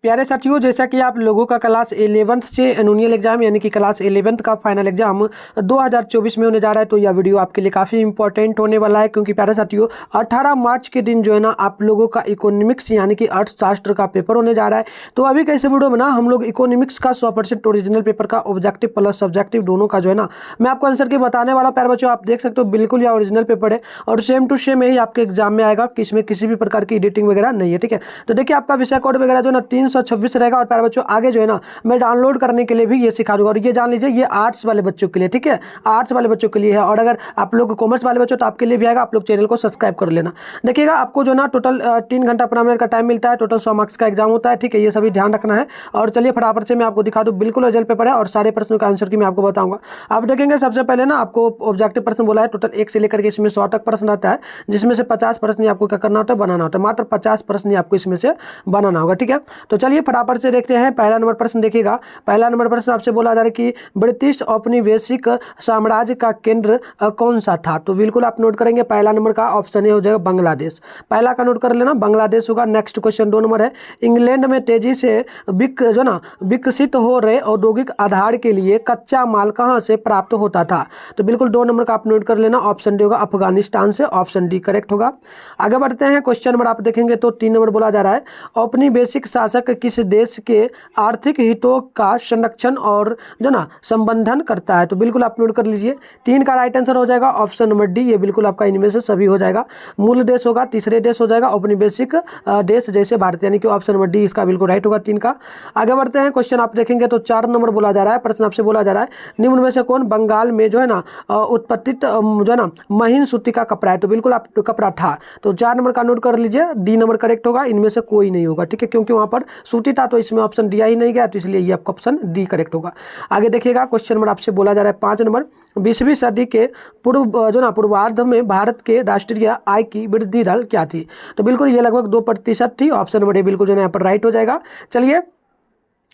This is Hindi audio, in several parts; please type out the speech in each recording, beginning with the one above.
प्यारे साथियों, जैसा कि आप लोगों का क्लास 11th से एनुअल एग्जाम यानी कि क्लास 11th का फाइनल एग्जाम 2024 में होने जा रहा है, तो यह वीडियो आपके लिए काफ़ी इंपॉर्टेंट होने वाला है। क्योंकि प्यारे साथियों 18 मार्च के दिन जो है ना आप लोगों का इकोनॉमिक्स यानी कि अर्थशास्त्र का पेपर होने जा रहा है। तो अभी कैसे वीडियो में ना हम लोग इकोनॉमिक्स का 100% ओरिजिनल पेपर का ऑब्जेक्टिव प्लस सब्जेक्टिव दोनों का जो है ना मैं आपको आंसर के बताने वाला। प्यारे बच्चों, आप देख सकते हो बिल्कुल यह ओरिजिनल पेपर है और सेम टू सेम यही आपके एग्जाम में आएगा, इसमें किसी भी प्रकार की एडिटिंग वगैरह नहीं है। ठीक है, तो देखिए आपका विषय कोड वगैरह जो है ना 326 रहेगा। और प्यारे बच्चों आगे जो है ना मैं डाउनलोड करने के लिए भी ये सिखा दूंगा। और ये जान लीजिए ये आर्ट्स वाले बच्चों के लिए, ठीक है, आर्ट्स वाले बच्चों के लिए है। और अगर आप लोग कॉमर्स वाले बच्चों तो आपके लिए भी आएगा, आप लोग चैनल को सब्सक्राइब कर लेना। देखिएगा आपको जो ना टोटल 3 घंटा 15 मिनट का टाइम मिलता है, टोटल 100 मार्क्स का एग्जाम होता है। ठीक है, ये सभी ध्यान रखना है। और चलिए फटाफट से मैं आपको दिखा दूँ, बिल्कुल ओरिजिनल पेपर है और सारे प्रश्नों का आंसर की मैं आपको बताऊंगा। आप देखेंगे सबसे पहले ना आपको ऑब्जेक्टिव प्रश्न बोला है, टोटल 1 से लेकर के इसमें 100 तक प्रश्न आता है, जिसमें से 50 प्रश्न आपको क्या करना होता है, बनाना होता है। मात्र 50 प्रश्न आपको इसमें से बनाना होगा। ठीक है, तो चलिए फटाफट से देखते हैं। पहला नंबर प्रश्न देखिएगा। पहला नंबर प्रश्न आपसे बोला जा रहा है कि ब्रिटिश औपनिवेशिक साम्राज्य का केंद्र कौन सा था। तो बिल्कुल आप नोट करेंगे पहला नंबर का ऑप्शन ए हो जाएगा बांग्लादेश। पहला का नोट कर लेना, बांग्लादेश होगा। नेक्स्ट क्वेश्चन 2 नंबर है, इंग्लैंड में तेजी से विकसित हो रहे औद्योगिक आधार के लिए कच्चा माल कहाँ से प्राप्त होता था। तो बिल्कुल 2 नंबर का आप नोट कर लेना, ऑप्शन डी होगा अफगानिस्तान से, ऑप्शन डी करेक्ट होगा। आगे बढ़ते हैं, क्वेश्चन नंबर आप देखेंगे तो 3 नंबर बोला जा रहा है, औपनिवेशिक शासक किस देश के आर्थिक हितों का संरक्षण और जो ना संबंधन करता है। तो बिल्कुल आप नोट कर लीजिए, 3 का राइट आंसर हो जाएगा ऑप्शन नंबर डी। ये बिल्कुल आपका इनमें से सभी हो जाएगा। मूल देश होगा, तीसरे देश हो जाएगा औपनिवेशिक देश जैसे भारत, यानी कि ऑप्शन नंबर डी इसका बिल्कुल राइट होगा 3 का। आगे बढ़ते हैं, क्वेश्चन आप देखेंगे तो 4 नंबर बोला जा रहा है, प्रश्न आपसे बोला जा रहा है, निम्न में से कौन बंगाल में जो है ना उत्पत्तित जो है ना महीन सूती का कपड़ा है। तो बिल्कुल आप कपड़ा था, तो 4 नंबर का नोट कर लीजिए, डी नंबर करेक्ट होगा। इनमें से कोई नहीं होगा, ठीक है, क्योंकि वहां पर सूती था तो इसमें ऑप्शन दिया ही नहीं गया, तो इसलिए ये आपका ऑप्शन डी करेक्ट होगा। आगे देखिएगा, क्वेश्चन नंबर आपसे बोला जा रहा है 5 नंबर, 20वीं सदी के पूर्वार्ध में भारत के राष्ट्रीय आय की वृद्धि दर क्या थी। तो बिल्कुल ये लगभग 2% थी, ऑप्शन नंबर ए बिल्कुल जो है यहाँ पर राइट हो जाएगा। चलिए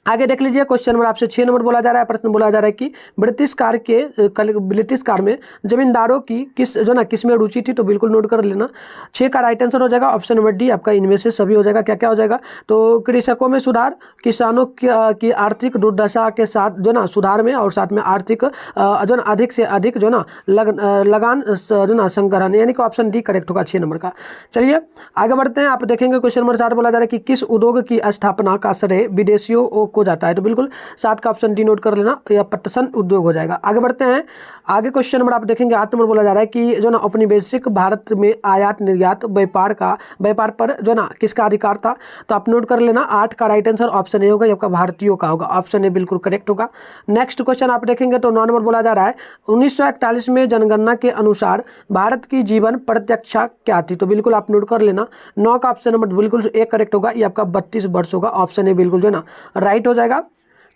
आगे देख लीजिए, क्वेश्चन नंबर आपसे 6 नंबर बोला जा रहा है, प्रश्न बोला जा रहा है कि ब्रिटिश कार में जमींदारों की किस में रुचि थी। तो बिल्कुल नोट कर लेना, 6 का राइट आंसर हो जाएगा ऑप्शन नंबर डी। आपका इनमें से सभी हो जाएगा, क्या क्या हो जाएगा, तो कृषकों में सुधार, किसानों की आर्थिक दुर्दशा के साथ जो ना सुधार में, और साथ में आर्थिक अधिक से अधिक जो ना लगान जो ना संग्रहण, यानी कि ऑप्शन डी करेक्ट होगा 6 नंबर का। चलिए आगे बढ़ते हैं, आप देखेंगे क्वेश्चन नंबर 7 बोला जा रहा है कि किस उद्योग की स्थापना का श्रेय विदेशियों को जाता है। तो बिल्कुल 7 का ऑप्शन डी नोट कर लेना, यह पटसन उद्योग हो जाएगा। आगे बढ़ते हैं, आगे क्वेश्चन नंबर आप देखेंगे 8 नंबर बोला जा रहा है कि जो ना औपनिवेशिक भारत में आयात निर्यात व्यापार पर जो ना किसका अधिकार था। तो आप नोट कर लेना, 8 का राइट आंसर ऑप्शन ए होगा, आपका भारतीयों का होगा, ऑप्शन ए बिल्कुल करेक्ट होगा। नेक्स्ट क्वेश्चन आप देखेंगे तो 9 नंबर बोला जा रहा है, 1941 में जनगणना के अनुसार भारत की जीवन प्रत्यक्षा क्या थी। तो बिल्कुल आप नोट कर लेना, 9 का ऑप्शन नंबर बिल्कुल एक करेक्ट होगा, ये आपका 32 वर्ष होगा, ऑप्शन ए बिल्कुल जो ना राइट हो जाएगा।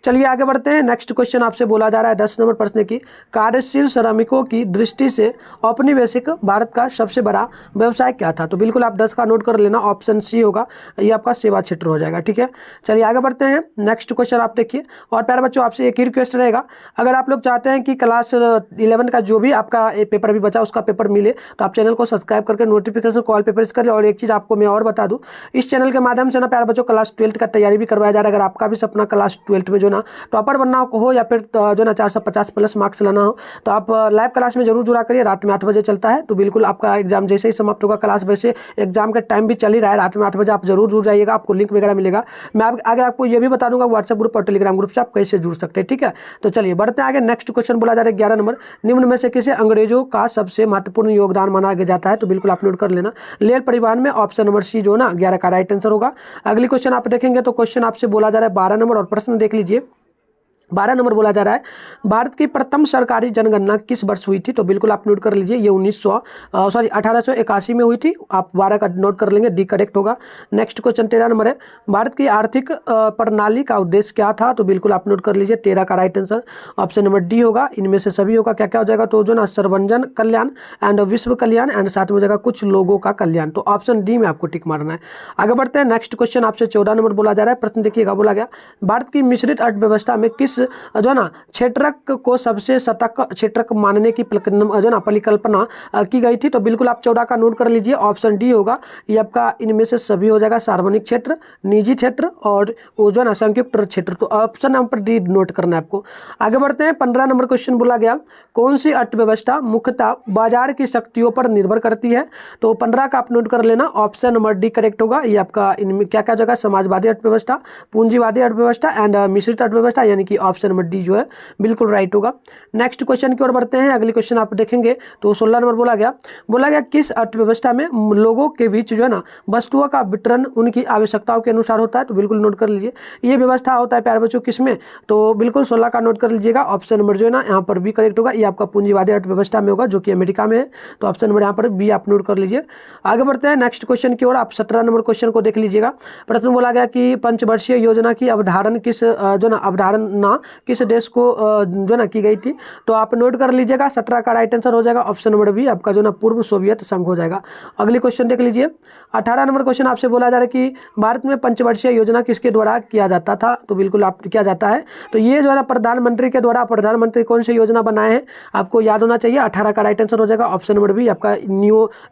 चलिए आगे बढ़ते हैं, नेक्स्ट क्वेश्चन आपसे बोला जा रहा है 10 नंबर प्रश्न की, कार्यशील श्रमिकों की दृष्टि से औपनिवेशिक भारत का सबसे बड़ा व्यवसाय क्या था। तो बिल्कुल आप 10 का नोट कर लेना, ऑप्शन सी होगा, ये आपका सेवा क्षेत्र हो जाएगा। ठीक है, चलिए आगे बढ़ते हैं, नेक्स्ट क्वेश्चन आप देखिए। और प्यारे बच्चों आपसे एक ही रिक्वेस्ट रहेगा, अगर आप लोग चाहते हैं कि क्लास 11 का जो भी आपका पेपर अभी बचा उसका पेपर मिले, तो आप चैनल को सब्सक्राइब करके नोटिफिकेशन कॉल पे प्रेस कर ले। और एक चीज़ आपको मैं और बता दूँ, इस चैनल के माध्यम से ना प्यारे बच्चों क्लास 12 का तैयारी भी करवाया जा रहा है। अगर आपका भी सपना क्लास 12 में जो ना टॉपर बनना हो या फिर जो ना 450 प्लस मार्क्स लाना हो, तो आप लाइव क्लास में जरूर जुड़ा करिए। रात में 8 बजे चलता है, तो बिल्कुल आपका एग्जाम जैसे ही समाप्त होगा, क्लास वैसे एग्जाम का टाइम भी चल ही रहा है, रात में 8 बजे आप जरूर जुड़ जाइएगा, आपको लिंक वगैरह मिलेगा। मैं आगे आपको ये भी बता दूंगा व्हाट्सएप ग्रुप और टेलीग्राम ग्रुप से आप कैसे जुड़ सकते हैं। ठीक है, तो चलिए बढ़ते हैं आगे। नेक्स्ट क्वेश्चन बोला जा रहा है 11 नंबर, निम्न में से किसे अंग्रेजों का सबसे महत्वपूर्ण योगदान माना जाता है। तो बिल्कुल आप नोट कर लेना, रेल परिवहन में, ऑप्शन नंबर सी जो ना 11 का राइट आंसर होगा। अगली क्वेश्चन आप देखेंगे तो क्वेश्चन आपसे बोला जा रहा है 12 नंबर, और प्रश्न देख लीजिए। 12 नंबर बोला जा रहा है, भारत की प्रथम सरकारी जनगणना किस वर्ष हुई थी। तो बिल्कुल आप नोट कर लीजिए, ये 1881 में हुई थी, आप 12 का नोट कर लेंगे, डी करेक्ट होगा। नेक्स्ट क्वेश्चन 13 नंबर है, भारत की आर्थिक प्रणाली का उद्देश्य क्या था। तो बिल्कुल आप नोट कर लीजिए, 13 का right answer option number D होगा। इनमें से सभी होगा, क्या क्या हो जाएगा, तो जो ना सर्वजन कल्याण एंड विश्व कल्याण एंड साथ में हो जाएगा कुछ लोगों का कल्याण, तो ऑप्शन डी में आपको टिक मारना है। आगे बढ़ते हैं, नेक्स्ट क्वेश्चन आपसे 14 नंबर बोला जा रहा है, प्रश्न देखिएगा, बोला गया भारत की मिश्रित अर्थव्यवस्था में किस जो है ना क्षेत्रक को सबसे सतर्क क्षेत्रक मानने की जो है ना परिकल्पना की गई थी? तो बिल्कुल आप 14 का नोट कर लीजिए, ऑप्शन डी होगा ये आपका, इनमें से सभी हो जाएगा, सार्वजनिक क्षेत्र, निजी क्षेत्र और वो जो है ना संयुक्त क्षेत्र। तो ऑप्शन नंबर डी नोट करना है आपको। आगे बढ़ते हैं, 15 नंबर क्वेश्चन बोला गया, कौन सी अर्थव्यवस्था मुख्यतः बाजार की शक्तियों पर निर्भर करती है? तो 15 का आप नोट कर लेना, ऑप्शन नंबर डी करेक्ट होगा। ये आपका इनमें क्या क्या जगह, समाजवादी अर्थव्यवस्था, पूंजीवादी अर्थव्यवस्था एंड मिश्रित अर्थव्यवस्था, यानी कि ऑप्शन नंबर डी जो है बिल्कुल राइट होगा। नेक्स्ट क्वेश्चन की ओर बढ़ते हैं। अगली क्वेश्चन आप देखेंगे तो 16 नंबर बोला गया किस अर्थव्यवस्था में लोगों के बीच जो है ना वस्तुओं का वितरण उनकी आवश्यकताओं के अनुसार होता है? तो बिल्कुल नोट कर लीजिए, ये व्यवस्था होता है प्यारे बच्चों किसमें? तो बिल्कुल 16 का नोट कर लीजिएगा, ऑप्शन नंबर जो है ना यहाँ पर बी करेक्ट होगा। ये आपका पूंजीवादी अर्थव्यवस्था में होगा, जो कि अमेरिका में है। तो ऑप्शन नंबर यहाँ पर बी आप नोट कर लीजिए। आगे बढ़ते हैं नेक्स्ट क्वेश्चन की ओर। आप 17 नंबर क्वेश्चन को देख लीजिएगा। प्रश्न बोला गया कि पंचवर्षीय योजना की अवधारण किस देश को जो ना की गई थी? तो आप नोट कर लीजिएगा, 17 का राइट आंसर हो जाएगा ऑप्शन नंबर बी, आपका जो ना पूर्व सोवियत संघ हो जाएगा। अगली क्वेश्चन देख लीजिए। 18 नंबर क्वेश्चन आपसे बोला जा रहा है कि भारत में पंचवर्षीय योजना किसके द्वारा किया जाता था? तो बिल्कुल आप किया जाता है, तो ये जो है ना प्रधानमंत्री के द्वारा, प्रधानमंत्री कौन सी योजना बनाए हैं आपको याद होना चाहिए। 18 का राइट आंसर हो जाएगा ऑप्शन नंबर बी, आपका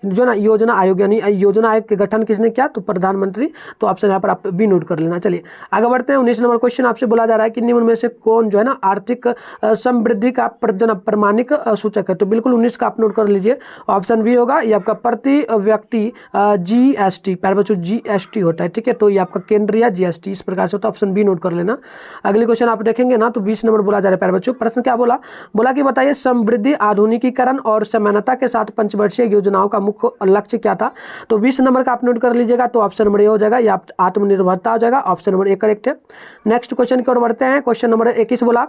जो ना योजना आयोग, यानी योजना आयोग के गठन किसने किया? तो प्रधानमंत्री। तो ऑप्शन यहाँ पर आप बी नोट कर लेना। चलिए आगे बढ़ते हैं। 19 नंबर क्वेश्चन आपसे बोला जा रहा है कि निम्न में से कौन जो है ना आर्थिक समृद्धि का प्रमाणिक सूचक है? तो बिल्कुल 19 का आप नोट कर लीजिए, ऑप्शन बी होगा, ये आपका प्रति व्यक्ति जीएसटी, प्यारे बच्चों जीएसटी होता है, ठीक है। तो ये आपका केंद्रीय जीएसटी इस प्रकार से होता है, ऑप्शन बी नोट कर लेना। अगली क्वेश्चन आप देखेंगे ना तो 20 नंबर बोला जा रहा है प्यारे बच्चों। प्रश्न क्या बोला कि बताइए समृद्धि, आधुनिकीकरण और समानता के साथ पंचवर्षीय योजनाओं का मुख्य लक्ष्य क्या था? तो 20 नंबर का आप नोट कर लीजिएगा, तो ऑप्शन नंबर ए हो जाएगा, या आत्मनिर्भरता हो जाएगा, ऑप्शन नंबर ए करेक्ट है। नेक्स्ट क्वेश्चन की ओर बढ़ते हैं। क्वेश्चन नंबर 21 बोला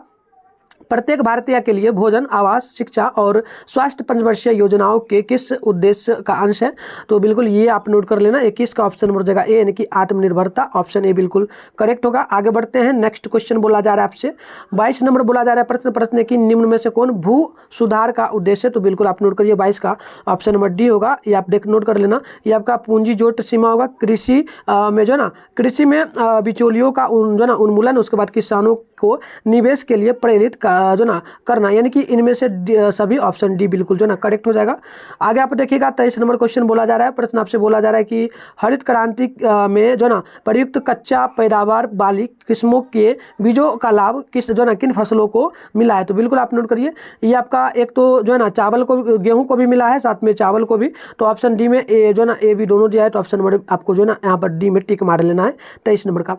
प्रत्येक भारतीय के लिए भोजन, आवास, शिक्षा और स्वास्थ्य पंचवर्षीय योजनाओं के किस उद्देश्य का अंश है? तो बिल्कुल ये आप नोट कर लेना, 21 का ऑप्शन नंबर हो जाएगा ए, यानी कि आत्मनिर्भरता, ऑप्शन ए बिल्कुल करेक्ट होगा। आगे बढ़ते हैं। नेक्स्ट क्वेश्चन बोला जा रहा है आपसे 22 नंबर बोला जा रहा है प्रश्न की निम्न में से कौन भू सुधार का उद्देश्य? तो बिल्कुल आप नोट करिए, 22 का ऑप्शन नंबर डी होगा, ये आप नोट कर लेना। ये आपका पूंजी जोट सीमा होगा, कृषि में जो ना कृषि में बिचौलियों का जो ना उन्मूलन, उसके बाद किसानों को निवेश के लिए प्रेरित जो ना करना, यानी कि इनमें से सभी ऑप्शन डी बिल्कुल जो ना करेक्ट हो जाएगा। आगे आप देखिएगा 23 नंबर क्वेश्चन बोला जा रहा है। प्रश्न आपसे बोला जा रहा है कि हरित क्रांति में जो ना प्रयुक्त कच्चा पैदावार वाली किस्मों के बीजों का लाभ किन फसलों को मिला है? तो बिल्कुल आप नोट करिए, ये आपका एक तो जो है ना चावल को, गेहूं को भी मिला है, साथ में चावल को भी। तो ऑप्शन डी में ए जो ना ए बी दोनों दिया है, तो ऑप्शन नंबर आपको जो ना यहाँ पर डी में टिक मार लेना है 23 नंबर का।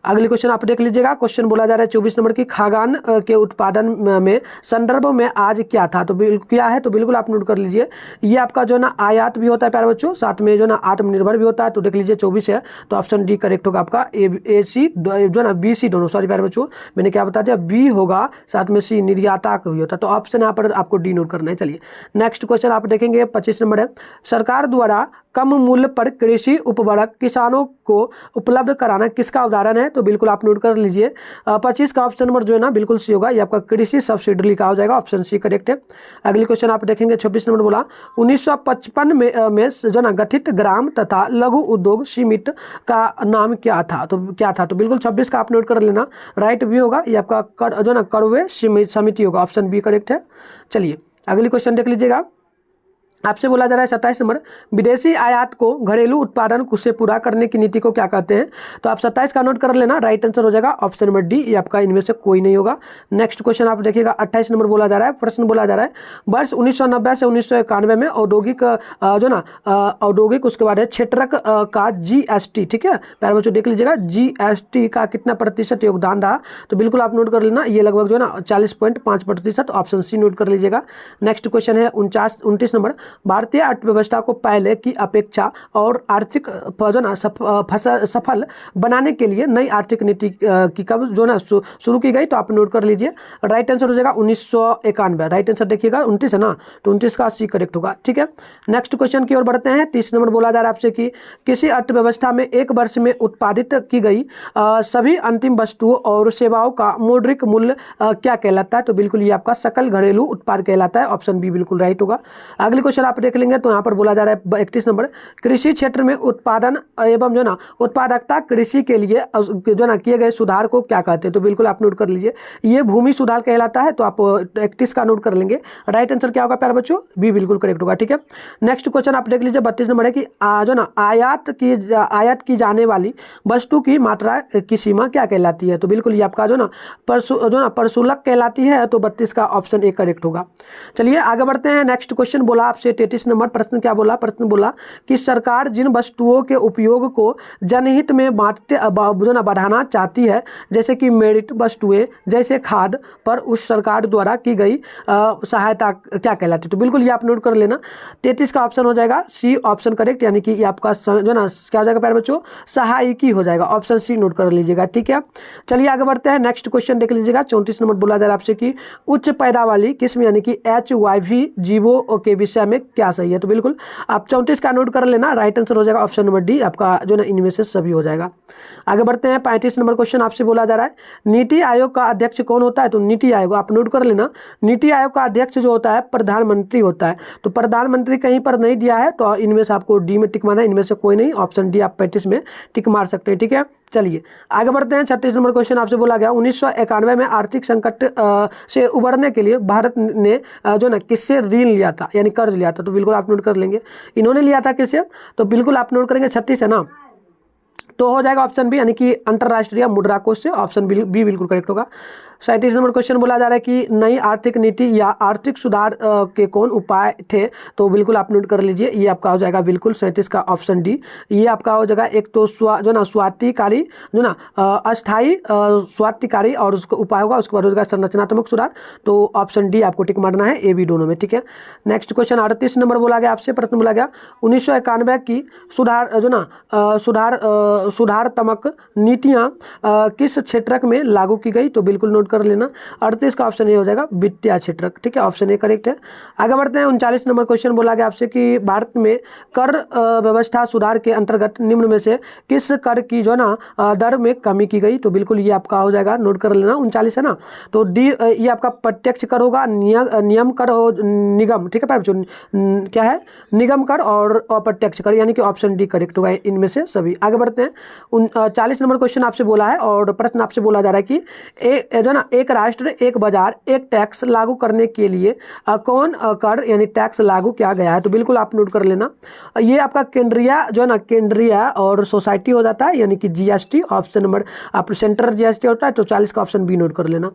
अगली क्वेश्चन आप देख लीजिएगा। क्वेश्चन बोला जा रहा है 24 नंबर की खाद्यान्न के उत्पादन में संदर्भ में आज क्या था? तो क्या है? तो बिल्कुल आप नोट कर लीजिए, ये आपका जो ना आयात भी होता है प्यारे बच्चों, साथ में जो ना आत्मनिर्भर भी होता है। तो देख लीजिए 24 है, तो ऑप्शन डी करेक्ट होगा आपका, ए सी जो ना बी सी दोनों, सॉरी प्यारे बच्चों मैंने क्या बता दिया, बी होगा, साथ में सी निर्याता का भी होता है। तो ऑप्शन यहाँ पर आपको डी नोट करना है। चलिए नेक्स्ट क्वेश्चन आप देखेंगे 25 नंबर है, सरकार द्वारा कम मूल्य पर कृषि उपकरण किसानों को उपलब्ध कराना किसका उदाहरण है? तो बिल्कुल आप नोट कर लीजिए, 25 का ऑप्शन नंबर जो है ना बिल्कुल सी होगा, ये आपका कृषि सब्सिडी लिखा हो जाएगा, ऑप्शन सी करेक्ट है। अगली क्वेश्चन आप देखेंगे 26 नंबर बोला 1955 में जो ना गठित ग्राम तथा लघु उद्योग समिति का नाम क्या था? तो बिल्कुल 26 का आप नोट कर लेना, राइट भी होगा, ये आपका जो ना करवे समिति होगा, ऑप्शन बी करेक्ट है। चलिए अगली क्वेश्चन देख लीजिएगा। आपसे बोला जा रहा है 27 नंबर, विदेशी आयात को घरेलू उत्पादन से पूरा करने की नीति को क्या कहते हैं? तो आप 27 का नोट कर लेना, राइट आंसर हो जाएगा ऑप्शन नंबर डी, ये आपका इनमें से कोई नहीं होगा। नेक्स्ट क्वेश्चन आप देखिएगा 28 नंबर बोला जा रहा है, प्रश्न बोला जा रहा है वर्ष 1990 से 1991 में औद्योगिक जो ना औद्योगिक उसके बाद है क्षेत्रक का जीएसटी, ठीक है प्यारे बच्चों देख लीजिएगा, जीएसटी का कितना प्रतिशत योगदान रहा? तो बिल्कुल आप नोट कर लेना, ये लगभग जो है ना 40.5%, ऑप्शन सी नोट कर लीजिएगा। नेक्स्ट क्वेश्चन है 29 नंबर, भारतीय अर्थव्यवस्था को पहले की अपेक्षा और आर्थिक जो ना सफल बनाने के लिए नई आर्थिक नीति की कब जो ना शुरू की गई? तो आप नोट कर लीजिए, राइट आंसर हो जाएगा 1991, राइट आंसर देखिएगा 29 है ना, तो 29 का सी करेक्ट होगा, ठीक है। नेक्स्ट क्वेश्चन की ओर बढ़ते हैं। 30 नंबर बोला जा रहा है आपसे कि किसी अर्थव्यवस्था में एक वर्ष में उत्पादित की गई सभी अंतिम वस्तुओं और सेवाओं का मौद्रिक मूल्य क्या कहलाता है? तो बिल्कुल ये आपका सकल घरेलू उत्पाद कहलाता है, ऑप्शन बी बिल्कुल राइट होगा। अगली क्वेश्चन क्वेश्चन आप देख लेंगे तो यहाँ पर बोला जा रहा है 31 नंबर, कृषि क्षेत्र में उत्पादन एवं जो ना उत्पादकता कृषि के लिए जो ना किए गए सुधार को क्या कहते हैं, तो बिल्कुल आप नोट कर लीजिए, ये भूमि सुधार कहलाता है। तो आप 31 का नोट कर लेंगे। राइट आंसर क्या होगा प्यारे बच्चों, बी बिल्कुल करेक्ट होगा। ठीक है, नेक्स्ट क्वेश्चन आप देख लीजिए 32 नंबर है कि जो ना आयात की जाने वाली वस्तु की मात्रा की सीमा क्या कहलाती है, तो बिल्कुल ये आपका जो ना प्रशुल्क कहलाती है। तो 32 का ऑप्शन ए करेक्ट होगा। चलिए आगे बढ़ते हैं। नेक्स्ट क्वेश्चन बोला आपसे 33 नंबर, प्रश्न क्या बोला, प्रश्न बोला कि सरकार जिन वस्तुओं के उपयोग को जनहित में बढ़ाना चाहती है, जैसे कि मेरिट वस्तुएं जैसे खाद पर उस सरकार द्वारा की गई सहायता क्या कहलाती है, तो बिल्कुल ये आप नोट कर लेना। 33 का ऑप्शन हो जाएगा सी ऑप्शन करेक्ट, यानी कि ये आपका जो ना क्या हो जाएगा प्यारे बच्चों, सहायकी हो जाएगा। ऑप्शन सी नोट कर लीजिएगा। ठीक है, चलिए आगे बढ़ते हैं। नेक्स्ट क्वेश्चन देख लीजिएगा 34 नंबर, बोला जा रहा है आपसे कि उच्च पैदा वाली किस्म यानी कि HYV जीवों के विषय में क्या सही है, तो बिल्कुल आप 34 का नोट कर लेना। राइट आंसर हो जाएगा ऑप्शन नंबर डी, आपका जो ना इनमें से सभी हो जाएगा। आगे बढ़ते हैं 35 नंबर क्वेश्चन आपसे बोला जा रहा है नीति आयोग का अध्यक्ष कौन होता है, तो नीति आयोग आप नोट कर लेना। नीति आयोग का अध्यक्ष जो होता है प्रधानमंत्री होता है। तो प्रधानमंत्री कहीं पर नहीं दिया है, तो इनमें से आपको डी में टिक मारना है, इनमें से कोई नहीं, ऑप्शन डी आप 35 में टिक मार सकते हैं। ठीक है, चलिए आगे बढ़ते हैं। 36 नंबर क्वेश्चन आपसे बोला गया 1991 में आर्थिक संकट से उबरने के लिए भारत ने जो ना किससे ऋण लिया था यानी कर्ज लिया था, तो बिल्कुल आप नोट कर लेंगे। इन्होंने लिया था किससे, तो बिल्कुल आप नोट करेंगे 36 है ना, तो हो जाएगा ऑप्शन बी यानी कि अंतर्राष्ट्रीय मुद्रा कोष से। ऑप्शन बी बिल्कुल करेक्ट होगा। 37 नंबर क्वेश्चन बोला जा रहा है कि नई आर्थिक नीति या आर्थिक सुधार के कौन उपाय थे, तो बिल्कुल आप नोट कर लीजिए, ये आपका हो जाएगा बिल्कुल 37 का ऑप्शन डी। ये आपका हो जाएगा एक तो स्वातिकारी जो ना अस्थायी स्वातिकारी और उसका उपाय होगा, उसके बाद हो जाएगा संरचनात्मक सुधार। तो ऑप्शन डी आपको टिक मारना है, ए बी दोनों में। ठीक है, नेक्स्ट क्वेश्चन 38 नंबर बोला गया आपसे, प्रश्न बोला गया 1991 की सुधारात्मक नीतियाँ किस क्षेत्र में लागू की गई, तो बिल्कुल नोट कर लेना। 38 का ऑप्शन ए हो जाएगा वित्तीय क्षेत्र। ठीक है, ऑप्शन ए करेक्ट है। आगे बढ़ते हैं। 39 नंबर क्वेश्चन बोला गया आपसे कि भारत में कर व्यवस्था सुधार के अंतर्गत निम्न में से किस कर की जो ना दर में कमी की गई, तो बिल्कुल ये आपका हो जाएगा, नोट कर लेना। 39 है ना, तो डी ये आपका प्रत्यक्ष कर होगा, नियम कर हो, निगम। ठीक है, क्या है, निगम कर और अप्रत्यक्ष कर, यानी कि ऑप्शन डी करेक्ट होगा इनमें से सभी। आगे बढ़ते हैं। 40 नंबर क्वेश्चन आपसे बोला है और प्रश्न आपसे बोला जा रहा है कि जो ना एक राष्ट्र एक बाजार एक टैक्स लागू करने के लिए कौन कर यानी टैक्स लागू किया गया है, तो बिल्कुल आप नोट कर लेना। ये आपका केंद्रीय जो ना केंद्रीय और सोसाइटी हो जाता है, यानी कि जीएसटी। ऑप्शन नंबर आप सेंट्रल जीएसटी होता है, तो 40 का ऑप्शन बी नोट कर लेना।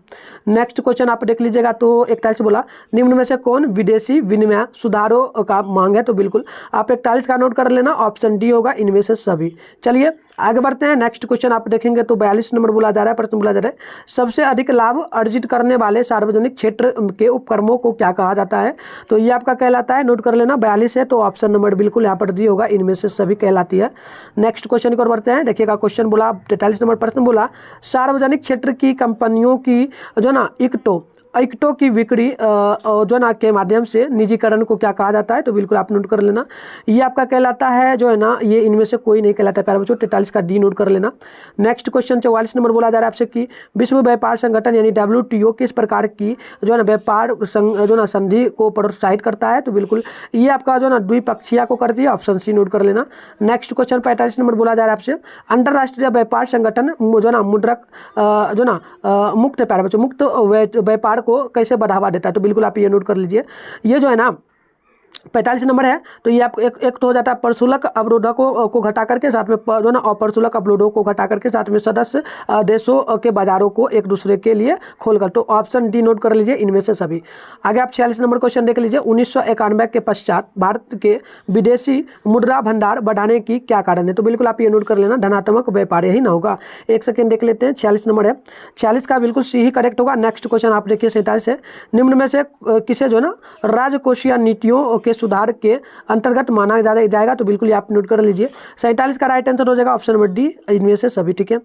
नेक्स्ट क्वेश्चन आप देख लीजिएगा, तो 41 बोला निम्न में से कौन विदेशी विनिमय सुधारों का मांग है, तो बिल्कुल आप 41 का नोट कर लेना। ऑप्शन डी होगा इनमें से सभी। चलिए आगे बढ़ते हैं। नेक्स्ट क्वेश्चन आप देखेंगे तो 42 नंबर बोला जा रहा है, प्रश्न बोला जा रहा है सबसे अधिक लाभ अर्जित करने वाले सार्वजनिक क्षेत्र के उपक्रमों को क्या कहा जाता है, तो ये आपका कहलाता है, नोट कर लेना। 42 है, तो ऑप्शन नंबर बिल्कुल यहाँ पर डी होगा, इनमें से सभी कहलाती है। नेक्स्ट क्वेश्चन की ओर बढ़ते हैं। देखिएगा क्वेश्चन बोला 43 नंबर प्रश्न बोला सार्वजनिक क्षेत्र की कंपनियों की जो ना इक्टो की बिक्री जो ना के माध्यम से निजीकरण को क्या कहा जाता है, तो बिल्कुल आप नोट कर लेना। ये आपका कहलाता है जो है ना, ये इनमें से कोई नहीं कहलाता है प्यारे बच्चों। 43 का डी नोट कर लेना। नेक्स्ट क्वेश्चन 44 नंबर बोला जा रहा है आपसे कि विश्व व्यापार संगठन यानी WTO किस प्रकार की जो है ना व्यापार जो ना संधि को प्रोत्साहित करता है, तो बिल्कुल ये आपका जो ना द्विपक्षीय को करती है। ऑप्शन सी नोट कर लेना। नेक्स्ट क्वेश्चन 45 नंबर बोला जा रहा है आपसे अंतर्राष्ट्रीय व्यापार संगठन जो ना मुद्रक जो ना मुक्त प्यारे बच्चों मुक्त व्यापार को कैसे बढ़ावा देता है, तो बिल्कुल आप ये नोट कर लीजिए। ये जो है ना 45 नंबर है, तो ये आपको एक तो हो जाता है प्रशुल्क अवरोधकों को घटा करके साथ में जो ना अप्रशुल्क अवरोधों को घटा करके साथ में सदस्य देशों के बाजारों को एक दूसरे के लिए खोलकर, तो ऑप्शन डी नोट कर लीजिए इनमें से सभी। आगे आप 46 नंबर क्वेश्चन देख लीजिए 1991 के पश्चात भारत के विदेशी मुद्रा भंडार बढ़ाने की क्या कारण है, तो बिल्कुल आप ये नोट कर लेना धनात्मक व्यापार, यही ना होगा। एक सेकेंड देख लेते हैं। 46 नंबर है, 46 का बिल्कुल सी ही करेक्ट होगा। नेक्स्ट क्वेश्चन आप देखिए 47 है निम्न में से किसे जो ना राजकोषीय नीतियों के सुधार के अंतर्गत माना जाएगा, तो बिल्कुल आप नोट कर लीजिए। 47 का राइट आंसर हो जाएगा ऑप्शन नंबर डी, इनमें से सभी। ठीक है,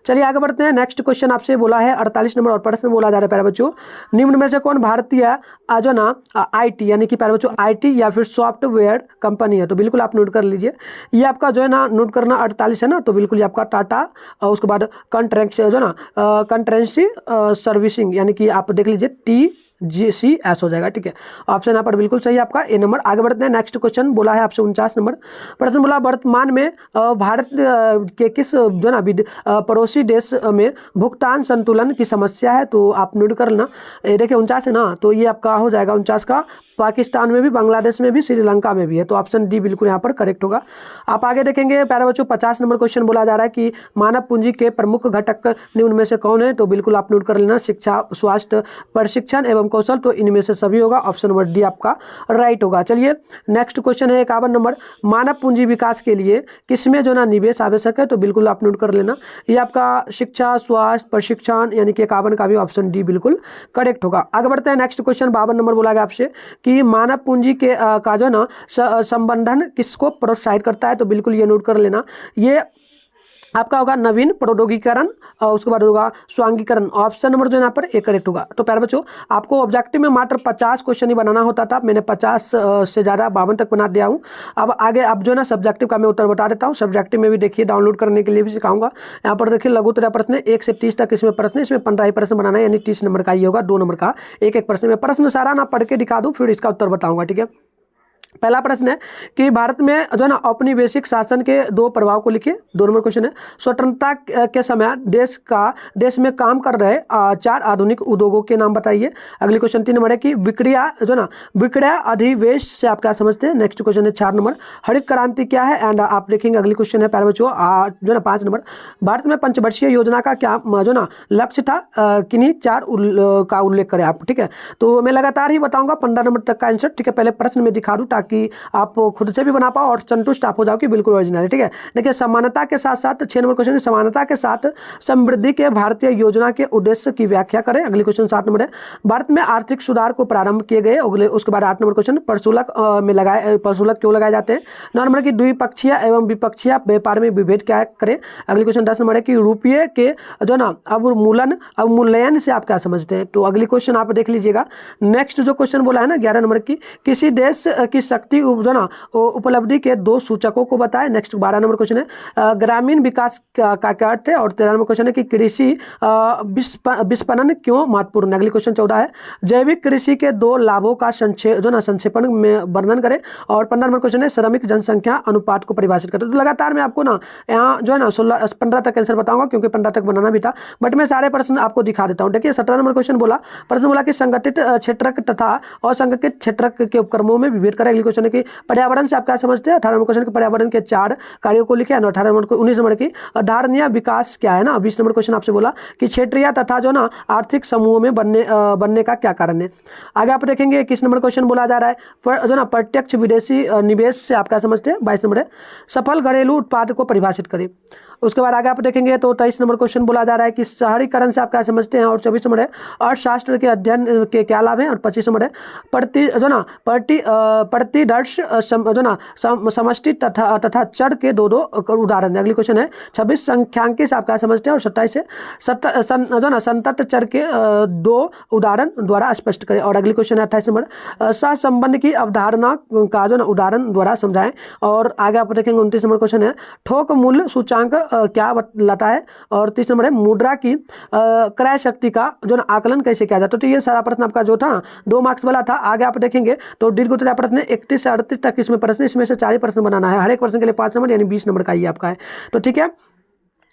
चलिए आगे बढ़ते हैं। नेक्स्ट क्वेश्चन आपसे बोला है 48 नंबर और प्रश्न बोला जा रहा है प्यारे बच्चों निम्न में से कौन भारतीय जो ना IT यानी कि प्यारे बच्चों IT या फिर सॉफ्टवेयर कंपनी है, तो बिल्कुल आप नोट कर लीजिए। ये आपका जो है ना नोट करना 48 है ना, तो बिल्कुल ये आपका टाटा और उसके बाद कंट्रेंसी सर्विसिंग यानी कि आप देख लीजिए GCS हो जाएगा। ठीक है, ऑप्शन यहाँ पर बिल्कुल सही है आपका ए नंबर। आगे बढ़ते हैं, नेक्स्ट क्वेश्चन बोला है आपसे 49 नंबर प्रश्न बोला, वर्तमान में भारत के किस जो ना पड़ोसी देश में भुगतान संतुलन की समस्या है? तो आप नोट कर लेना। ये देखिए 49 है ना, तो ये आपका हो जाएगा 49 का पाकिस्तान में भी, बांग्लादेश में भी, श्रीलंका में भी है। तो ऑप्शन डी बिल्कुल यहाँ पर करेक्ट होगा। आप आगे देखेंगे प्यारे बच्चों 50 नंबर क्वेश्चन बोला जा रहा है कि मानव पूंजी के प्रमुख घटक निम्न में से कौन है? तो बिल्कुल आप नोट कर लेना, शिक्षा, स्वास्थ्य, प्रशिक्षण एवं कौशल। तो इनमें से सभी होगा, ऑप्शन नंबर डी आपका राइट होगा। चलिए नेक्स्ट क्वेश्चन है 51 नंबर, मानव पूंजी विकास के लिए किसमें जो ना निवेश आवश्यक है? तो बिल्कुल आप नोट कर लेना, ये आपका शिक्षा, स्वास्थ्य, प्रशिक्षण यानी कि 51 का भी ऑप्शन डी बिल्कुल करेक्ट होगा। आगे बढ़ते हैं, नेक्स्ट क्वेश्चन 52 नंबर बोला गया आपसे कि मानव पूंजी के का जो ना संबंधन किसको प्रोत्साहित करता है? तो बिल्कुल ये नोट कर लेना, ये आपका होगा नवीन प्रौद्योगिकीकरण और उसके बाद होगा स्वांगीकरण। ऑप्शन नंबर जो यहाँ पर एक करेक्ट होगा। तो प्यारे बच्चों आपको ऑब्जेक्टिव में मात्र 50 क्वेश्चन ही बनाना होता था, मैंने 50 से ज़्यादा 52 तक बना दिया हूँ। अब आगे अब जो है ना सब्जेक्टिव का मैं उत्तर बता देता हूँ। सब्जेक्टिव में भी देखिए डाउनलोड करने के लिए भी सिखाऊंगा। यहाँ पर देखिए लघुत्तरीय प्रश्न 1 से 30 तक इसमें प्रश्न, इसमें 15 ही प्रश्न बनाना है, यानी 30 नंबर का ही होगा, 2 नंबर का एक प्रश्न में। प्रश्न सारा ना पढ़ के दिखा दूँ फिर इसका उत्तर बताऊँगा। ठीक है, पहला प्रश्न है कि भारत में जो है ना औपनिवेशिक शासन के 2 प्रभाव को लिखिए। 2 नंबर क्वेश्चन है, स्वतंत्रता के समय देश में काम कर रहे 4 आधुनिक उद्योगों के नाम बताइए। अगली क्वेश्चन 3 नंबर है कि विक्रय अधिवेश से आप क्या समझते हैं? नेक्स्ट क्वेश्चन है 4 नंबर, हरित क्रांति क्या है? एंड आप देखेंगे अगली क्वेश्चन है प्यारे बच्चों जो ना 5 नंबर, भारत में पंचवर्षीय योजना का क्या जो ना लक्ष्य था? किन्हीं 4 का उल्लेख करें आप। ठीक है, तो मैं लगातार ही बताऊंगा 15 नंबर तक का आंसर। ठीक है, पहले प्रश्न में दिखा दूं ताकि आप खुद से भी बना पाओ और संतुष्ट आप हो जाओ कि बिल्कुल ओरिजिनल है। ठीक है, देखिए समानता के साथ साथ 6 नंबर क्वेश्चन, समानता के साथ समृद्धि के भारतीय योजना के उद्देश्य की व्याख्या करें। अगली क्वेश्चन 7 नंबर है, भारत में आर्थिक सुधार को प्रारंभ किए गए। उसके बाद 8 नंबर क्वेश्चन, प्रशुल्क क्यों लगाए जाते हैं? 9 नंबर की द्विपक्षीय एवं विपक्षीय व्यापार में विभेद क्या करें? अगली क्वेश्चन 10 नंबर है कि रुपये के जो ना अवमूल्यन से आप क्या समझते हैं? तो अगली क्वेश्चन आप देख लीजिएगा। नेक्स्ट जो क्वेश्चन बोला है ना 11 नंबर की, किसी देश की शक्ति जो ना उपलब्धि के 2 सूचकों को बताएं। नेक्स्ट 12 नंबर क्वेश्चन है ग्रामीण विकास का क्या अर्थ है? और 13 नंबर क्वेश्चन है कि कृषि विपणन क्यों महत्वपूर्ण? अगली क्वेश्चन 14 है जैविक कृषि के 2 लाभों का संक्षेपण में वर्णन करें। और 15 नंबर क्वेश्चन है श्रमिक जनसंख्या अनुपात को परिभाषित करें। तो लगातार मैं आपको ना यहाँ जो है ना 15 तक आंसर बताऊंगा क्योंकि 15 तक बनाना भी था, बट मैं सारे प्रश्न आपको दिखा देता हूँ। देखिए 17 नंबर क्वेश्चन प्रश्न बोला कि संगठित क्षेत्रक तथा असंगठित क्षेत्रक के उपक्रमों में विभेद करें। अगली क्वेश्चन है कि पर्यावरण से आप क्या समझते हैं? 18 नंबर क्वेश्चन के पर्यावरण के 4 कार्यों को लिखे। 18 नंबर 19 नंबर की धारणीय विकास क्या है ना। 20 नंबर क्वेश्चन आपसे बोला कि क्षेत्रीय तथा जो ना आर्थिक समूहों में बनने का क्या कारण है। आगे आप देखेंगे 21 नंबर क्वेश्चन बोला जा रहा है जो ना प्रत्यक्ष विदेशी निवेश से आप क्या समझते हैं? 22 नंबर है सफल घरेलू उत्पाद को परिभाषित करें। उसके बाद आगे आप देखेंगे तो 23 नंबर क्वेश्चन बोला जा रहा है कि शहरीकरण से आप क्या समझते हैं? और 24 नंबर है अर्थशास्त्र के अध्ययन के क्या लाभ हैं? और 25 नंबर है प्रतिदर्श जो ना समष्टि तथा चर के 2 उदाहरण। अगली क्वेश्चन है 26 संख्यांकी से आप क्या समझते हैं? और 27 है जो ना संतत चर के 2 उदाहरण द्वारा स्पष्ट करें। और अगली क्वेश्चन है 28 नंबर सहसंबंध की अवधारणा का जो ना उदाहरण द्वारा समझाएं। और आगे आप देखेंगे 29 नंबर क्वेश्चन है थोक मूल्य सूचांक क्या बतलाता है? और 30 नंबर है मुद्रा की क्रय शक्ति का जो ना आकलन कैसे किया जाता है? तो ये सारा प्रश्न आपका जो था 2 मार्क्स वाला था। आगे आप देखेंगे तो दीर्घोत्तरीय प्रश्न 31 से 38 तक इसमें प्रश्न, इसमें से 4 ही प्रश्न बनाना है। हर एक प्रश्न के लिए 5 नंबर यानी 20 नंबर का ही आपका है। तो ठीक है,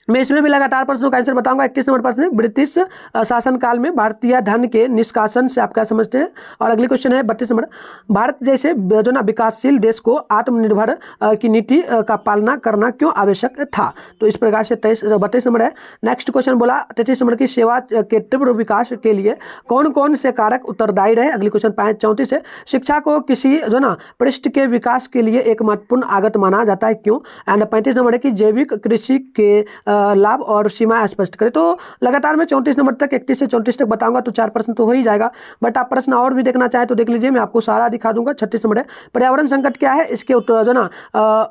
मैं इसमें भी लगातार प्रश्नों का आंसर बताऊंगा। 31 नंबर प्रश्न ब्रिटिश शासनकाल में भारतीय धन के निष्कासन से आप क्या समझते हैं? और अगली क्वेश्चन है 32 नंबर भारत जैसे जो ना विकासशील देश को आत्मनिर्भर की नीति का पालना करना क्यों आवश्यक था? तो इस प्रकार से 32 नंबर है। नेक्स्ट क्वेश्चन बोला 33 नंबर की सेवा के तीव्र विकास के लिए कौन कौन से कारक उत्तरदायी रहे? अगली क्वेश्चन 34 है शिक्षा को किसी जो ना पृष्ठ के विकास के लिए एक महत्वपूर्ण आगत माना जाता है क्यों? एंड 35 नंबर है कि जैविक कृषि के लाभ और सीमा स्पष्ट करें। तो लगातार मैं 34 नंबर तक 31 से 34 तक बताऊंगा तो 4 प्रश्न तो हो ही जाएगा, बट आप प्रश्न और भी देखना चाहें तो देख लीजिए, मैं आपको सारा दिखा दूंगा। 36 नंबर है पर्यावरण संकट क्या है? इसके उत्तर जो ना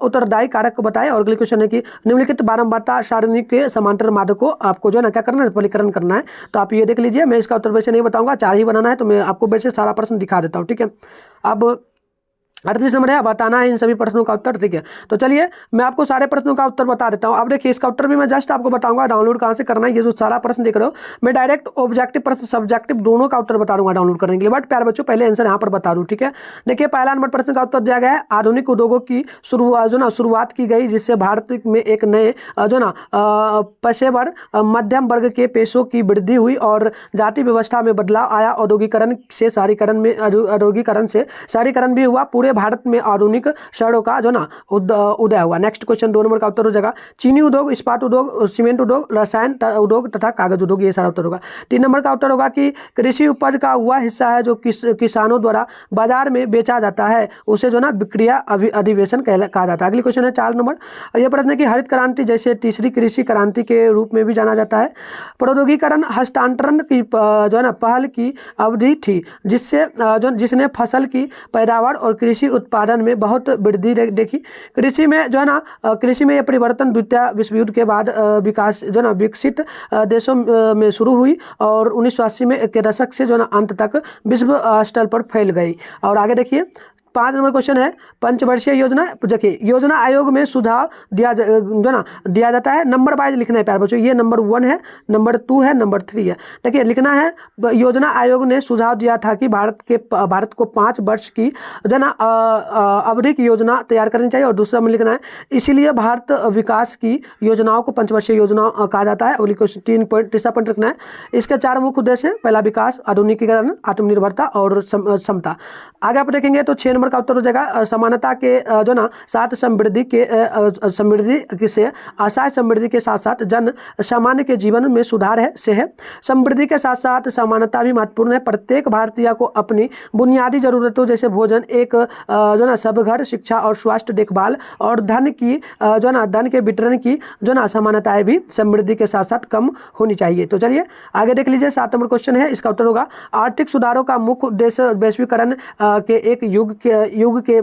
उत्तरदायी कारक को बताएं। और अगली क्वेश्चन है कि निम्नलिखित बारंबारता सारणी के समांतर मादक को आपको जो है ना क्या करना है? फलीकरण करना है। तो आप ये देख लीजिए, मैं इसका उत्तर वैसे नहीं बताऊंगा, 4 ही बनाना है, तो मैं आपको वैसे सारा प्रश्न दिखा देता हूँ। ठीक है, अब 38 नंबर है, बताना है इन सभी प्रश्नों का उत्तर। ठीक है, तो चलिए मैं आपको सारे प्रश्नों का उत्तर बता देता हूँ। अब देखिए इसका उत्तर भी मैं जस्ट आपको बताऊंगा डाउनलोड कहाँ से करना है। ये जो सारा प्रश्न देख रहे हो मैं डायरेक्ट ऑब्जेक्टिव प्रश्न सब्जेक्टिव दोनों का उत्तर बता दूंगा डाउनलोड करने के लिए, बट प्यारे बच्चों पहले आंसर यहाँ पर बता दूँ। ठीक है, देखिए पहला नंबर प्रश्न का उत्तर दिया गया है, आधुनिक उद्योगों की शुरुआत की गई जिससे भारत में एक नए पेशेवर मध्यम वर्ग के पेशों की वृद्धि हुई और जाति व्यवस्था में बदलाव आया। औद्योगिकरण से शहरीकरण भी हुआ। पूरे भारत में आधुनिक शहरों का उदय हुआ। नेक्स्ट क्वेश्चन 2 नंबर का उत्तर हो जाएगा चीनी उद्योग, इस्पात उद्योग, सीमेंट उद्योग, रसायन उद्योग तथा कागज उद्योग। ये सारा उत्तर होगा। 3 नंबर का उत्तर होगा कि कृषि उपज का वह हिस्सा है जो किसानों द्वारा बाजार में बेचा जाता है, उसे विक्रय अधिवेशन कहा जाता है। अगली क्वेश्चन है 4 नंबर। यह प्रश्न है कि हरित क्रांति जैसे तीसरी कृषि क्रांति के रूप में भी जाना जाता है। प्रौद्योगिकरण हस्तांतरण की पहल की अवधि थी जिसने फसल की पैदावार और कृषि उत्पादन में बहुत वृद्धि देखी। कृषि में कृषि में यह परिवर्तन द्वितीय विश्व युद्ध के बाद विकसित देशों में शुरू हुई और 1980 में के दशक से अंत तक विश्व स्तर पर फैल गई। और आगे देखिए 5 नंबर क्वेश्चन है पंचवर्षीय योजना। देखिए योजना आयोग में सुझाव दिया जाता है। नंबर वाइज लिखना है प्यारे बच्चों, ये नंबर 1 है, नंबर 2 है, नंबर 3 है। देखिए लिखना है योजना आयोग ने सुझाव दिया था कि भारत को 5 वर्ष की अवधि की योजना तैयार करनी चाहिए। और दूसरा में लिखना है इसीलिए भारत विकास की योजनाओं को पंचवर्षीय योजना कहा जाता है। अगली क्वेश्चन तीसरा पॉइंट रखना है। इसके 4 मुख्य उद्देश्य हैं, पहला विकास, आधुनिकीकरण, आत्मनिर्भरता और समता। आगे आप देखेंगे तो 6 नंबर का उत्तर हो जाएगा समानता के साथ समृद्धि से आशय समृद्धि के साथ साथ जन सामान्य के जीवन में सुधार है। समृद्धि के साथ साथ समानता भी महत्वपूर्ण है। प्रत्येक भारतीय को अपनी बुनियादी जरूरतों जैसे भोजन, एक सब घर, शिक्षा और स्वास्थ्य देखभाल और धन के वितरण की समानताएं भी समृद्धि के साथ साथ कम होनी चाहिए। तो चलिए आगे देख लीजिए 7 नंबर क्वेश्चन है, इसका उत्तर होगा आर्थिक सुधारों का मुख्य उद्देश्य वैश्वीकरण के एक युग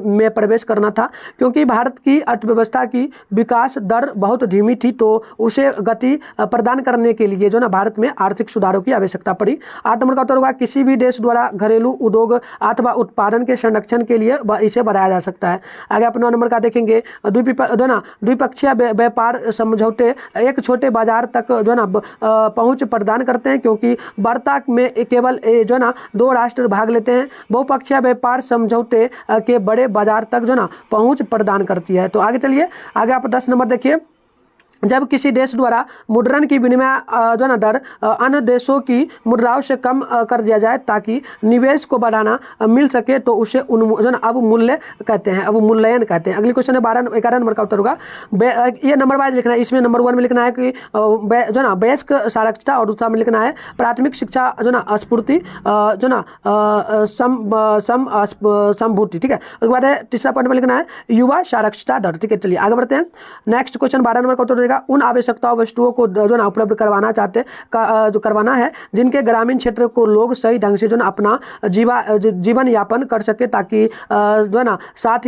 में प्रवेश करना था। क्योंकि भारत की अर्थव्यवस्था की विकास दर बहुत धीमी थी तो उसे गति प्रदान करने के लिए भारत में आर्थिक सुधारों की आवश्यकता पड़ी। 8 नंबर का उत्तर होगा किसी भी देश द्वारा घरेलू उद्योग अथवा उत्पादन के संरक्षण के लिए इसे बढ़ाया जा सकता है। आगे आप 9 नंबर का देखेंगे द्विपक्षीय व्यापार समझौते एक छोटे बाजार तक पहुंच प्रदान करते हैं, क्योंकि वार्ता में केवल 2 राष्ट्र भाग लेते हैं। बहुपक्षीय व्यापार समझौते के बड़े बाजार तक पहुंच प्रदान करती है। तो आगे चलिए आगे आप 10 नंबर देखिए जब किसी देश द्वारा मुद्रण की विनिमय दर अन्य देशों की मुद्राओं से कम कर दिया जाए ताकि निवेश को बढ़ाना मिल सके तो उसे अवमूल्यन कहते हैं। अगली क्वेश्चन है 11 नंबर का उत्तर होगा ये नंबर वाइज लिखना है। इसमें नंबर 1 में लिखना है कि वयस्क साक्षरता और दूसरा में लिखना है प्राथमिक शिक्षा स्फूर्ति संभूति। ठीक है, उसके बाद तीसरा पॉइंट में लिखना है युवा साक्षरता दर। ठीक है, चलिए आगे बढ़ते हैं। नेक्स्ट क्वेश्चन 12 नंबर का उत्तर उन आवश्यकताओं वस्तुओं को उपलब्ध करवाना है जिनके ग्रामीण क्षेत्र को लोग सही ढंग से अपना जीवन यापन कर सके, ताकि साथ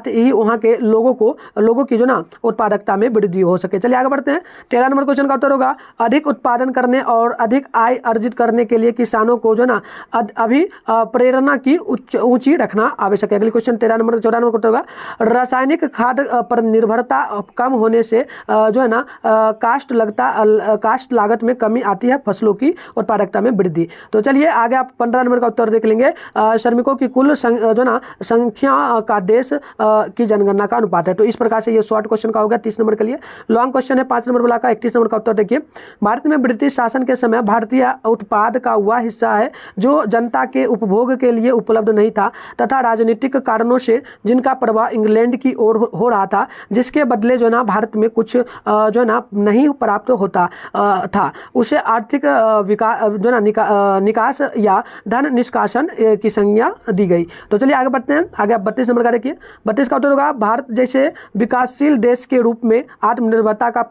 ही वहाँ के लोगों की उत्पादकता में वृद्धि हो सके। चलिए आगे बढ़ते हैं। 13 नंबर क्वेश्चन का उत्तर होगा अधिक उत्पादन करने और अधिक आय अर्जित करने के लिए किसानों को अभी प्रेरणा की ऊंची रखना आवश्यक है। अगली क्वेश्चन 14 नंबर का उत्तर होगा रासायनिक खाद पर निर्भरता कम होने से कास्ट लागत में कमी आती है, फसलों की उत्पादकता में वृद्धि। तो चलिए आगे आप 15 नंबर का उत्तर देख लेंगे श्रमिकों की कुल संख्या का देश की जनगणना का अनुपात है। तो इस प्रकार से ये शॉर्ट क्वेश्चन का होगा 30 नंबर के लिए। लॉन्ग क्वेश्चन है 5 नंबर वाला का 31 नंबर का उत्तर देखिए भारत में ब्रिटिश शासन के समय भारतीय उत्पाद का वह हिस्सा है जो जनता के उपभोग के लिए उपलब्ध नहीं था तथा राजनीतिक कारणों से जिनका प्रभाव इंग्लैंड की ओर हो रहा था, जिसके बदले भारत में कुछ नहीं प्राप्त होता था, उसे आर्थिक निकास या धन निष्कासन की संज्ञा दी गई। तो चलिए आगे बढ़ते हैं। आगे आप 32 नंबर का देखिए 32 का उत्तर होगा भारत जैसे विकासशील देश के रूप में आत्मनिर्भरता का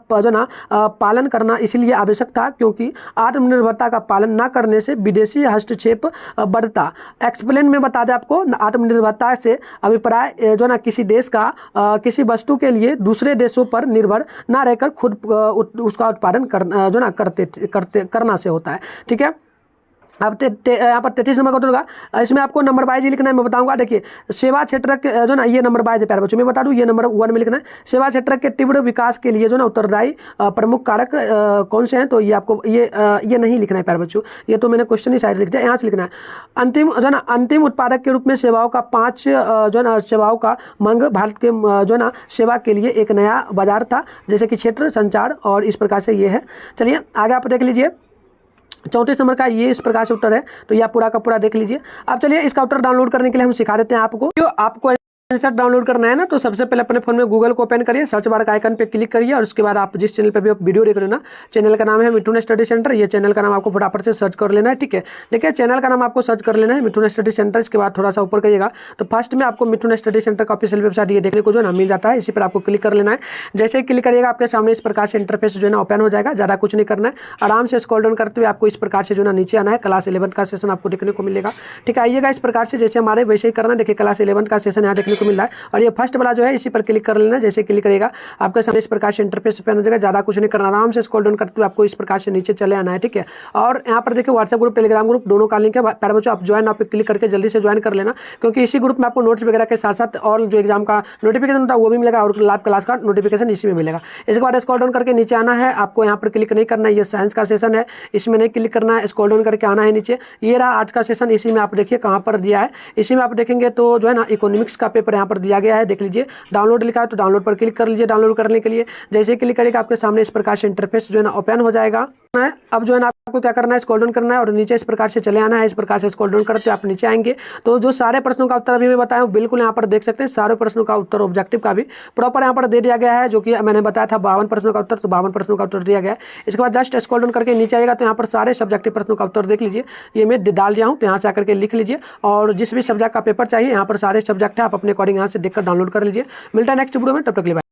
पालन करना इसलिए आवश्यक था क्योंकि आत्मनिर्भरता का पालन न करने से विदेशी हस्तक्षेप बढ़ता। एक्सप्लेन में बता दें आपको आत्मनिर्भरता से अभिप्राय किसी देश का किसी वस्तु के लिए दूसरे देशों पर निर्भर ना रहकर खुद उसका उत्पादन करना से होता है। ठीक है, अब यहाँ पर 33 नंबर का उत्तर होगा। इसमें आपको नंबर वाइज ही लिखना है, मैं बताऊंगा। देखिए सेवा क्षेत्र के जो ना ये नंबर वाइज है प्यारे बच्चों, मैं बता दूं ये नंबर 1 में लिखना है। सेवा क्षेत्र के तीव्र विकास के लिए जो ना उत्तरदायी प्रमुख कारक कौन से हैं, तो ये आपको ये नहीं लिखना है प्यारे बच्चों, ये तो मैंने क्वेश्चन ही साइड लिख दिया, यहाँ से लिखना है। अंतिम जो ना अंतिम उत्पादक के रूप में सेवाओं का 5 जो ना सेवाओं का मांग भारत के जो ना सेवा के लिए एक नया बाजार था, जैसे कि क्षेत्र संचार, और इस प्रकार से ये है। चलिए आगे आप देख लीजिए 34 नंबर का ये इस प्रकार से उत्तर है, तो ये आप पूरा का पूरा देख लीजिए। अब चलिए इसका उत्तर डाउनलोड करने के लिए हम सिखा देते हैं आपको। जो आपको आंसर डाउनलोड करना है ना, तो सबसे पहले अपने फोन में गूगल को ओपन करिए, सर्च बार के आइकन पे क्लिक करिए, और उसके बाद आप जिस चैनल पे भी आप वीडियो देख रहे हो ना, चैनल का नाम है मिठुन स्टडी सेंटर। ये चैनल का नाम आपको फटाफट से सर्च कर लेना है, ठीक है। देखिए चैनल का नाम आपको सर्च कर लेना है मिठुन स्टडी सेंटर। इसके बाद थोड़ा सा ऊपर करिएगा तो फर्स्ट में आपको मिठुन स्टडी सेंटर का ऑफिशियल वेबसाइट ये देखने को जो ना मिल जाता है, इसी पर आपको क्लिक कर लेना है। जैसे ही क्लिक करिएगा आपके सामने इस प्रकार से इंटरफेस जो है ना ओपन हो जाएगा। ज़्यादा कुछ नहीं करना है, आराम से स्क्रॉल डाउन करते हुए आपको इस प्रकार से जो ना नीचे आना है। क्लास 11 का सेशन आपको देखने को मिलेगा, ठीक है। आइएगा इस प्रकार से जैसे हमारे वैसे ही करना। देखिए क्लास 11 का सेशन यहाँ देखने को मिल रहा है, और ये फर्स्ट वाला जो है इसी पर क्लिक कर लेना। जैसे क्लिक करेगा आपके सामने इस प्रकार से इंटरफेस ओपन हो जाएगा। ज़्यादा कुछ नहीं करना, आराम से स्क्रॉल डाउन करते हुए आपको इस प्रकार से नीचे चले आना है, ठीक है। और यहाँ पर देखिए व्हाट्सएप ग्रुप टेलीग्राम ग्रुप दोनों का लिंक है प्यारे बच्चों, आप ज्वाइन आप क्लिक करके जल्दी से ज्वाइन कर लेना, क्योंकि इसी ग्रुप में आपको नोट्स वगैरह के साथ साथ और जो एग्जाम का नोटिफिकेशन होता है वो भी मिलेगा, और लाइव क्लास का नोटिफिकेशन इसी में मिलेगा। इसके बाद स्क्रॉल डाउन करके नीचे आना है, आपको यहाँ पर क्लिक नहीं करना है, ये साइंस का सेशन है, इसमें नहीं क्लिक करना है, स्क्रॉल डाउन करके आना है नीचे। ये रहा आज का सेशन, इसी में आप देखिए कहाँ पर दिया है, इसी में आप देखेंगे तो जो है ना इकोनॉमिक्स का पेपर यहाँ पर दिया गया है, देख लीजिए। डाउनलोड लिखा है तो डाउनलोड पर क्लिक कर लीजिए। डाउनलोड करने के लिए जैसे क्लिक करेगा आपके सामने इस प्रकार से इंटरफेस जो है ना ओपन हो जाएगा। अब जो है ना आपको क्या करना है, स्क्रॉल डाउन करना है और नीचे इस प्रकार से चले आना है। इस प्रकार से स्क्रॉल डाउन करते आप नीचे आएंगे तो जो सारे प्रश्नों का उत्तर अभी मैं बताया हूँ बिल्कुल यहाँ पर देख सकते हैं। सारे प्रश्नों का उत्तर ऑब्जेक्टिव का भी प्रॉपर यहाँ पर दे दिया गया है, जो कि मैंने बताया था 52 प्रश्नों का उत्तर, तो 52 प्रश्नों का उत्तर दिया गया है। इसके बाद जस्ट स्क्रॉल डाउन करके नीचे आएगा तो यहाँ पर सारे सब्जेक्टिव प्रश्नों का उत्तर देख लीजिए। ये मैं डाल दिया हूँ, तो यहाँ से आकर के लिख लीजिए, और जिस भी सब्जेक्ट का पेपर चाहिए यहाँ पर सारे सब्जेक्ट है, आप अपने अकॉर्डिंग यहाँ से देखकर डाउनलोड कर लीजिए। मिलता है नेक्स्ट वीडियो में, तब तक के लिए।